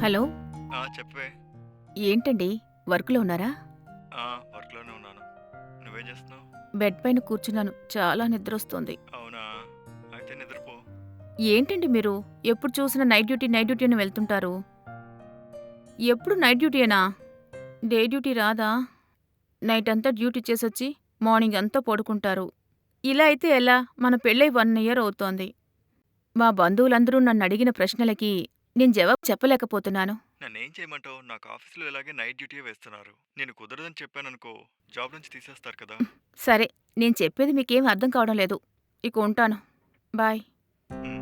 Hello. చెప్పే. ఏంటండి వర్క్లో ఉన్నారా? వర్క్లోనే ఉన్నాను. నువ్వేం చేస్తున్నావు? బెడ్ పైన కూర్చున్నాను. చాలా నిద్రొస్తోంది. అవునా? అయితే నిద్రపో. ఏంటండి మీరు ఎప్పుడు చూసినా నైట్ డ్యూటీ అని వెళ్తుంటారు. ఎప్పుడు నైట్ డ్యూటీయేనా? డే డ్యూటీ రాదా? నైట్ అంతా డ్యూటీ చేసొచ్చి మార్నింగ్ అంతా పడుకుంటారు. ఇలా అయితే ఎలా? మన పెళ్ళై 1 ఇయర్ అవుతోంది. మా బంధువులందరూ నన్నడిగిన ప్రశ్నలకి నేను జవాబు చెప్పలేకపోతున్నాను. నన్నేం చేయమంటావు? నాకు ఆఫీస్లో ఇలాగే నైట్ డ్యూటీ వేస్తున్నారు. నేను కుదరదని చెప్పాననుకో జాబ్ నుంచి తీసేస్తారు కదా. సరే, నేను చెప్పేది మీకేం అర్థం కావడం లేదు. ఇక ఉంటాను. బాయ్. ఉమ్.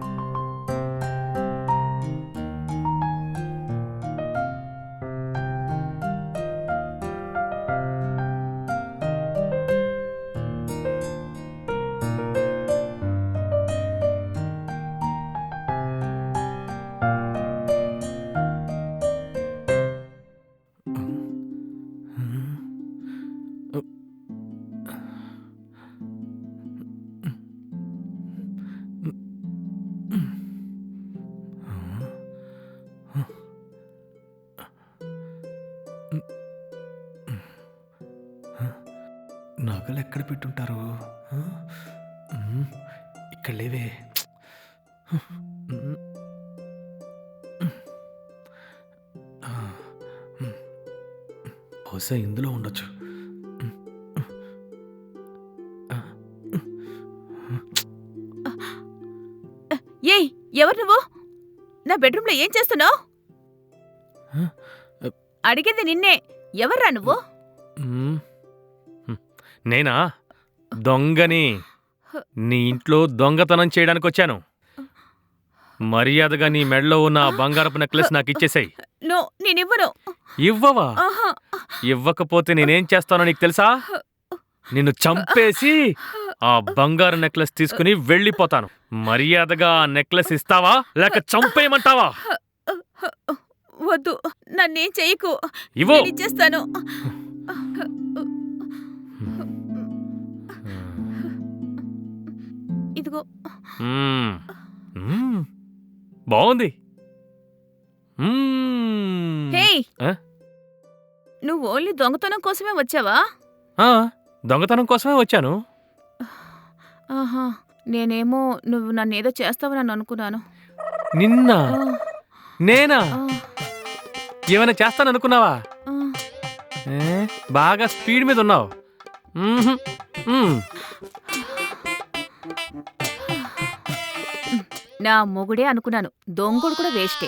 నగలు ఎక్కడ పెట్టుంటారు? ఇక్కడ లేవే. బహుశా ఇందులో ఉండొచ్చు. ఏయ్, ఎవరు నువ్వు? నా బెడ్రూమ్లో ఏం చేస్తున్నావు? అడిగింది నిన్నే. ఎవర్రా నువ్వు? నేనా? దొంగని. నీ ఇంట్లో దొంగతనం చేయడానికి వచ్చాను. మర్యాదగా నీ మెడలో ఉన్న బంగారపు నెక్లెస్ నాకు ఇచ్చేసాయి. నేనివ్వను. ఇవ్వవా? ఇవ్వకపోతే నేనేం చేస్తానో నీకు తెలుసా? నిన్ను చంపేసి ఆ బంగారు నెక్లెస్ తీసుకుని వెళ్ళిపోతాను. మర్యాదగా ఆ నెక్లెస్ ఇస్తావా లేక చంపేయమంటావా? వద్దు, నన్నేం చెయ్యకు. ఇవ్వు. ఇచ్చేస్తాను. ఇదిగో. బాగుంది. హేయ్, నువ్వు ఓన్లీ దొంగతనం కోసమే వచ్చావా? దొంగతనం కోసమే వచ్చాను. ఆహా, నేనేమో నువ్వు నన్నేదో చేస్తావని అనుకున్నాను. నిన్న ఆ, నేనా ఆ, ఏమైనా చేస్తాననుకున్నావా? ఆ. బాగా స్పీడ్ మీద ఉన్నావు. నా మొగుడే అనుకున్నాను. దొంగడు కూడా వేస్టే.